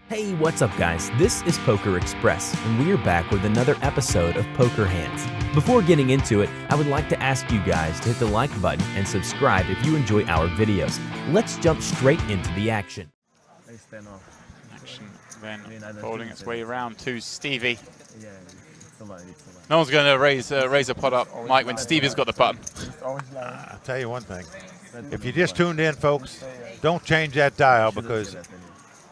Hey, what's up guys? This is Poker Express, and we are back with another episode of Poker Hands. Before getting into it, I would like to ask you guys to hit the like button and subscribe if you enjoy our videos. Let's jump straight into the action. Action then folding its way around to Stevie. No one's going to raise a pot up, Mike, when Stevie's got the button. I'll tell you one thing. If you just tuned in, folks, don't change that dial because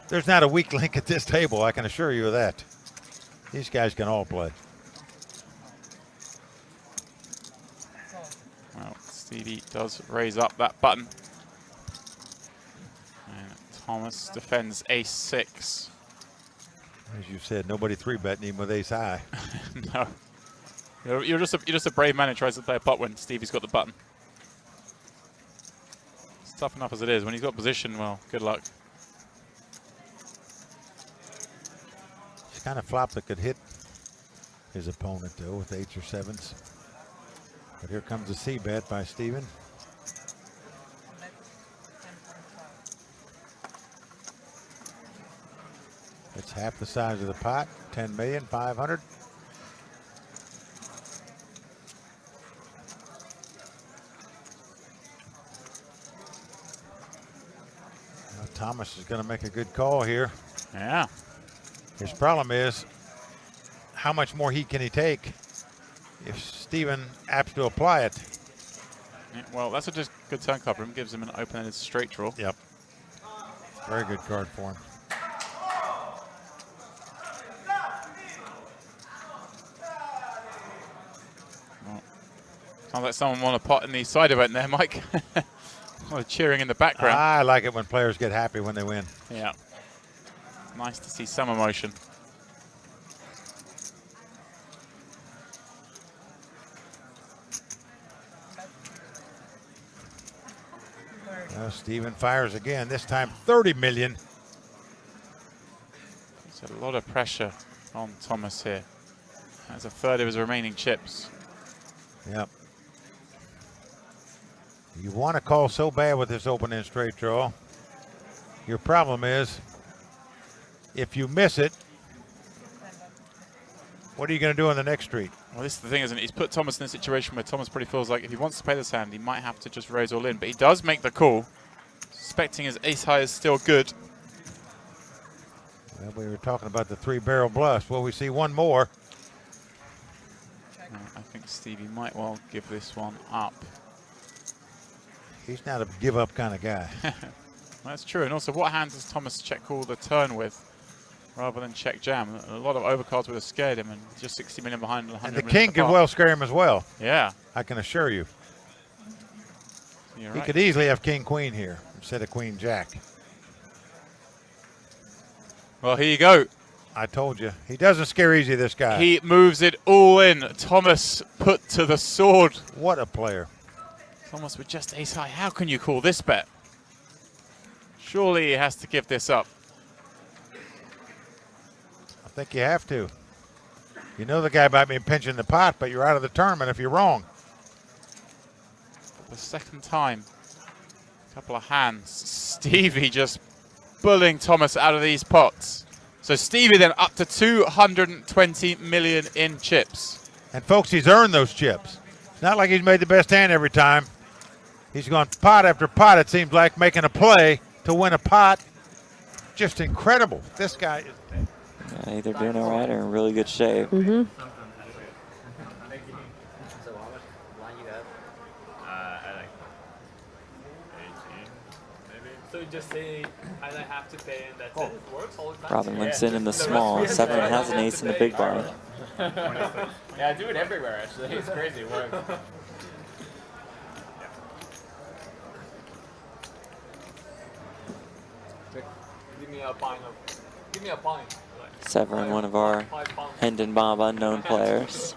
there's not a weak link at this table, I can assure you of that. These guys can all play. Well, Stevie does raise up that button. And Thomas defends ace-6. As you said, nobody 3-betting him with ace high. No. You're just a brave man who tries to play a pot when Stevie's got the button. It's tough enough as it is. When he's got position, well, good luck. It's kind of flop that could hit his opponent, though, with 8s or 7s. But here comes the C-bet by Steven. It's half the size of the pot, 10,500,000. Now Thomas is going to make a good call here. Yeah. His problem is, how much more heat can he take if Steven apps to apply it? Yeah, well, that's a just good turn card for him. Gives him an open-ended straight draw. Yep. Very good card for him. Well, sounds like someone won a pot in the side event there, Mike. A lot of cheering in the background. I like it when players get happy when they win. Yeah. Nice to see some emotion. Well, Steven fires again, this time 30 million. There's a lot of pressure on Thomas here. That's a third of his remaining chips. Yep. You want to call so bad with this open-end straight draw. Your problem is, if you miss it, what are you going to do on the next street? Well, this is the thing, isn't it? He's put Thomas in a situation where Thomas probably feels like if he wants to play this hand, he might have to just raise all in. But he does make the call, suspecting his ace high is still good. Well, we were talking about the 3-barrel bluffs. Well, we see one more. I think Stevie might well give this one up. He's not a give-up kind of guy. That's true. And also, what hand does Thomas check call the turn with rather than check jam? A lot of overcards would have scared him, and just 60 million behind. And the king could well scare him as well. Yeah. I can assure you. You're He right. could easily have king-queen here instead of queen-jack. Well, here you go. I told you. He doesn't scare easy, this guy. He moves it all in. Thomas put to the sword. What a player. Thomas with just ace high. How can you call this bet? Surely he has to give this up. I think you have to. You know the guy might be pinching the pot, but you're out of the tournament if you're wrong. For the second time. A couple of hands. Stevie just bullying Thomas out of these pots. So Stevie then up to 220 million in chips. And folks, he's earned those chips. It's not like he's made the best hand every time. He's gone pot after pot, it seems like, making a play to win a pot. Just incredible. This guy is... Yeah, either doing all right or in really good shape. Mm-hmm. So just say I have to pay and that's it. It works all the time. Robin links in the small. Severin has an ace in the big blind. Yeah, I do it everywhere actually. It's crazy. It works. Give me a pint of. Give me a pint. Severin, one of our Hendon Bob unknown players.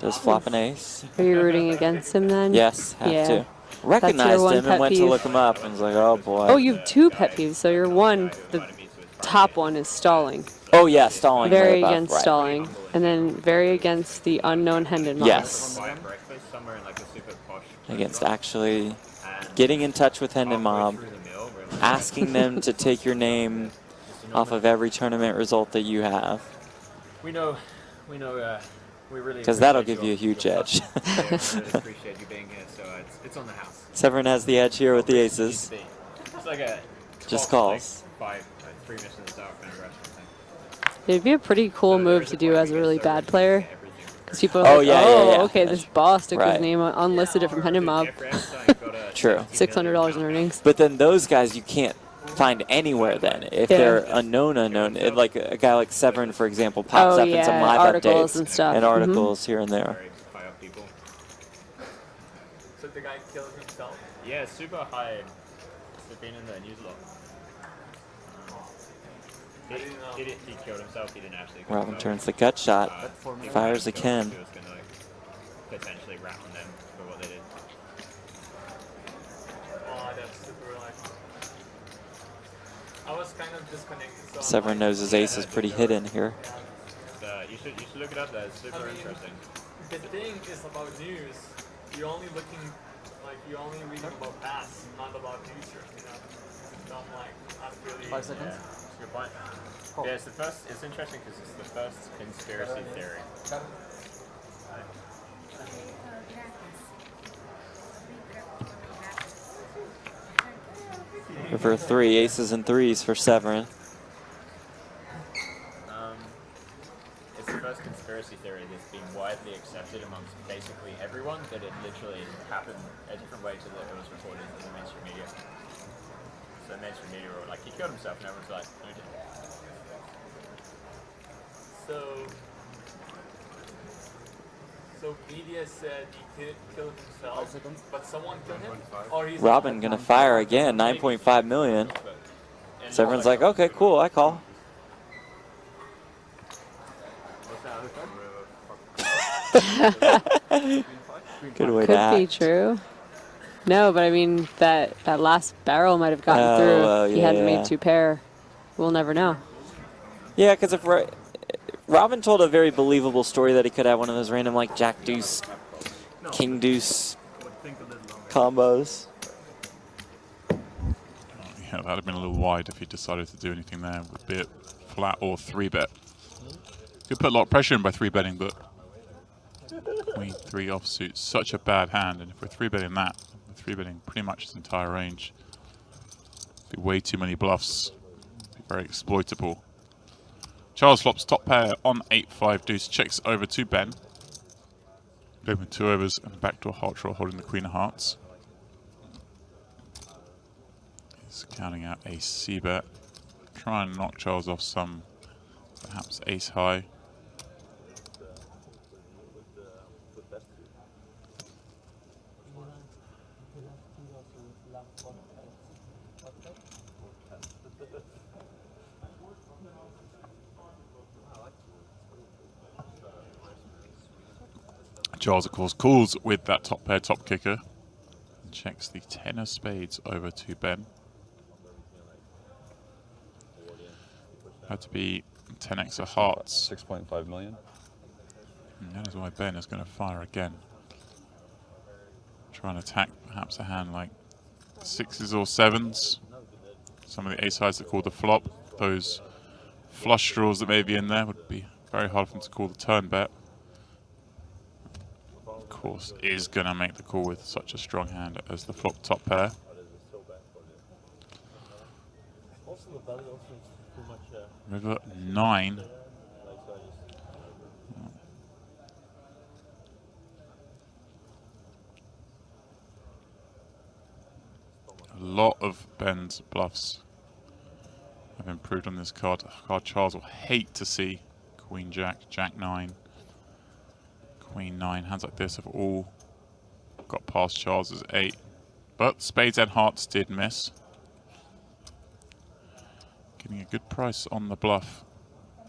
Does flop an ace. Are you rooting against him then? Yes, have Yeah. to. Recognized one him and pet went to peeve. look him up and was like, oh boy. Oh, you have two pet peeves. So your one, the top one is stalling. Oh yeah, stalling. Very right above, against right. stalling. And then very against the unknown Hendon Mob. Yes. Against actually getting in touch with Hendon Mob, asking them to take your name off of every tournament result that you have. We know. We really. Because that'll appreciate give you a huge your edge. fuss. Yeah, we really appreciate you being here. So it's on the house. Severin has the edge here with the aces. It's like a Just calls. Like 3 missions dark kind of restaurant thing. It'd be a pretty cool move to do as a really bad player. Because people are Oh, like, yeah, oh, yeah, yeah. okay, this boss took Right. his name, unlisted it from Hendon Mob. True. $600 in earnings. But then those guys you can't find anywhere then. If they're unknown. Like a guy like Severin, for example, pops Oh, up in some yeah, live articles updates and stuff. and articles here and there. So the guy killed himself? Yeah, super high. It's been in the news a lot. He killed himself. He didn't actually kill Robin himself. turns the gut shot, fires again. He was going to potentially rat on them for what they did. Oh, that's super relaxing. I was kind of disconnected. So Severin knows his ace is pretty hidden here. You should look it up. That's super interesting. The thing is about news, you're only reading about past, not about future, you know. So I'm like, that's really 5 seconds. Yeah, that's a good point. Yeah, it's the first. It's interesting because it's the first conspiracy theory. River 3, aces and threes for Severin. It's the first conspiracy theory that's been widely accepted amongst basically everyone, that it literally happened a different way to that it was reported in the mainstream media. So the mainstream media were like, he killed himself, and everyone's like, no, he didn't. So media said he killed himself, but someone killed him? Or he's Robin gonna fire again, 9.5 million. And Severin's like, okay, cool, I call. Good way to Could be act. true. No, but I mean, that last barrel might have gotten Oh, through well, if he yeah, hadn't yeah. made 2 pair. We'll never know. Yeah, because if Robin told a very believable story that he could have one of those random like Jack Deuce, King Deuce combos. Yeah, that'd have been a little wide if he decided to do anything there, be it flat or 3-bet. Could put a lot of pressure in by 3-betting, but Queen 3 offsuit, such a bad hand, and if we're 3-betting that, we're 3-betting pretty much his entire range. Be way too many bluffs, be very exploitable. Charles flops top pair on 8-5 deuce, checks over to Ben. Open 2 overs and back to a heart draw, holding the Queen of Hearts. He's counting out a C-bet. Try and knock Charles off some, perhaps ace high. Charles, of course, calls with that top pair, top kicker. And checks the 10 of spades over to Ben. Had to be 10x of hearts. 6.5 million. And that is why Ben is going to fire again. Try and attack perhaps a hand like 6s or 7s. Some of the ace highs that call the flop. Those flush draws that may be in there would be very hard for him to call the turn bet. Of course, is going to make the call with such a strong hand as the flop top pair. River 9. A lot of Ben's bluffs have improved on this card. Charles will hate to see Queen Jack, Jack 9, Queen 9. Hands like this have all got past Charles's 8. But spades and hearts did miss. Getting a good price on the bluff.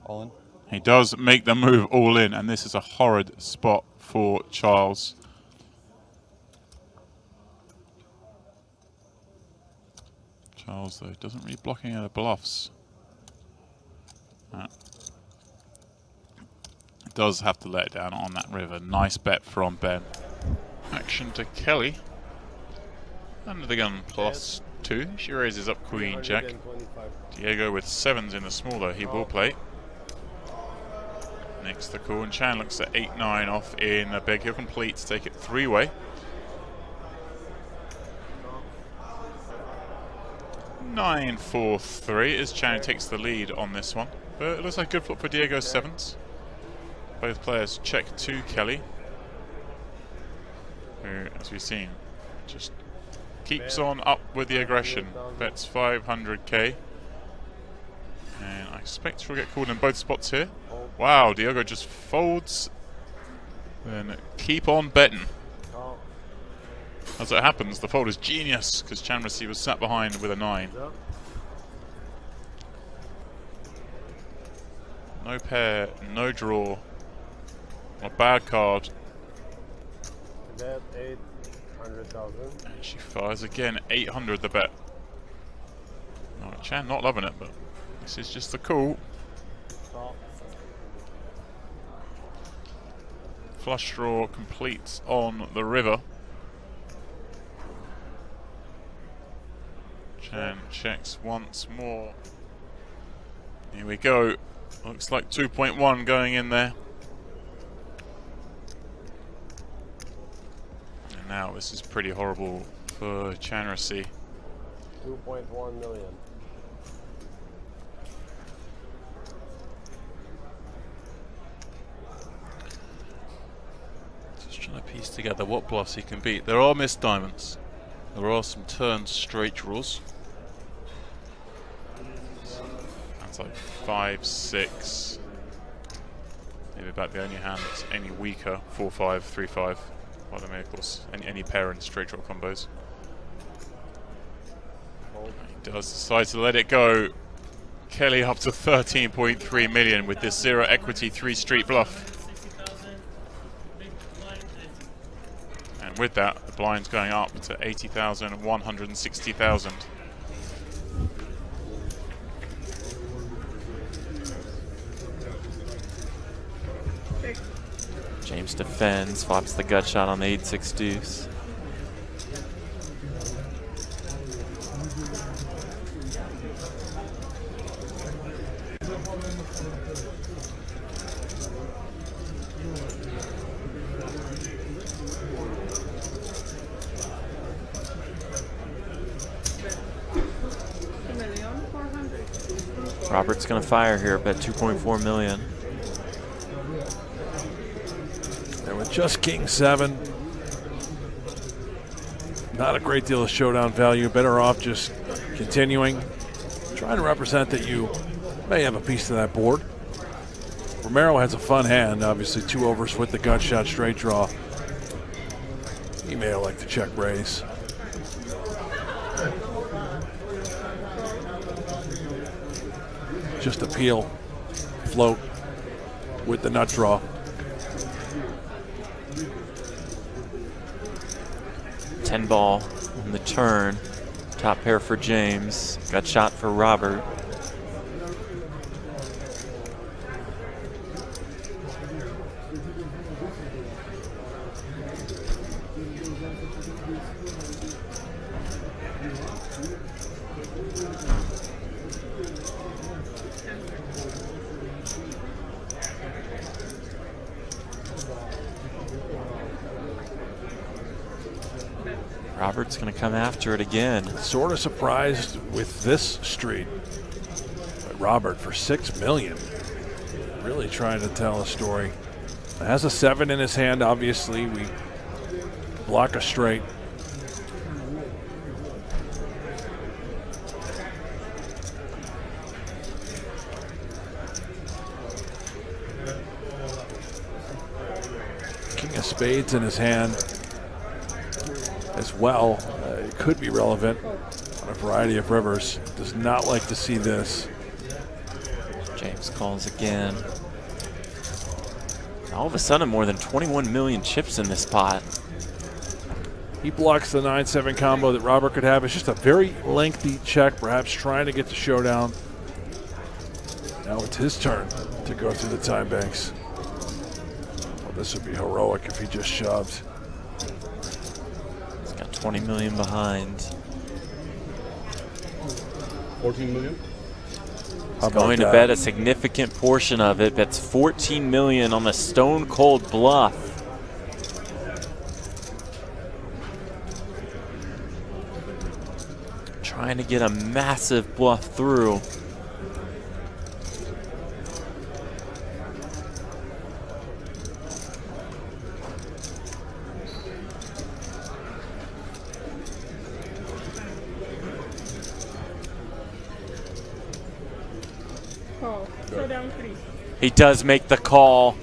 All in. He does make the move all in, and this is a horrid spot for Charles. Charles, though, doesn't really block any of the bluffs. Does have to let it down on that river. Nice bet from Ben. Action to Kelly. Under the gun plus 2. She raises up Queen Jack. Diego with 7s in the smaller. He will play. Next the call, and Chan looks at 8-9 off in a big. He'll complete to take it 3-way. 9-4-3 as Chan takes the lead on this one. But it looks like a good flop for Diego's 7s. Both players check to Kelly, who, as we've seen, just keeps on up with the aggression. Bets 500k. And I expect she'll get called in both spots here. Wow, Diego just folds. Then keep on betting. As it happens, the fold is genius because Chan receiver sat behind with a 9. No pair, no draw. A bad card. Bet 800,000. And she fires again, 800 the bet. Oh, Chan not loving it, but this is just the call. Flush draw completes on the river. Chan checks once more. Here we go. Looks like 2.1 going in there. And now this is pretty horrible for Chanracy. 2.1 million. Just trying to piece together what bluffs he can beat. There are missed diamonds. There are some turned straight draws. That's like 5, 6. Maybe about the only hand that's any weaker. 4, 5, 3, 5. Well, there may of course any pair in straight draw combos. He does decide to let it go. Kelly up to 13.3 million with this 0 equity 3 street bluff. And with that, the blind's going up to 80,000, 160,000. James defends, flops the gut shot on the 8-6 deuce. Robert's gonna fire here, bet 2.4 million. And with just King 7, not a great deal of showdown value. Better off just continuing, trying to represent that you may have a piece of that board. Romero has a fun hand, obviously 2 overs with the gut shot straight draw. He may elect to check raise. Just appeal, float with the nut draw. 10 ball on the turn. Top pair for James. Gut shot for Robert. Robert's going to come after it again. Sort of surprised with this street. But Robert for 6 million. Really trying to tell a story. Has a 7 in his hand, obviously. We block a straight. King of spades in his hand as well. It could be relevant on a variety of rivers. Does not like to see this. James calls again. All of a sudden, more than 21 million chips in this pot. He blocks the 9-7 combo that Robert could have. It's just a very lengthy check, perhaps trying to get the showdown. Now it's his turn to go through the time banks. Well, this would be heroic if he just shoved. 20 million behind. 14 million. How He's going to about bet that? a significant portion of it. Bets 14 million on the stone cold bluff. Trying to get a massive bluff through. He does make the call.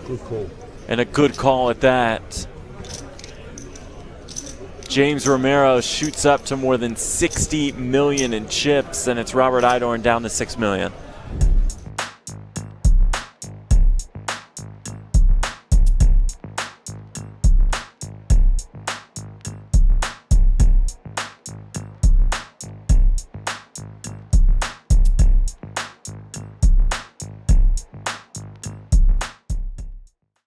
Good call. And a good call at that. James Romero shoots up to more than 60 million in chips, and it's Robert Idorn down to 6 million.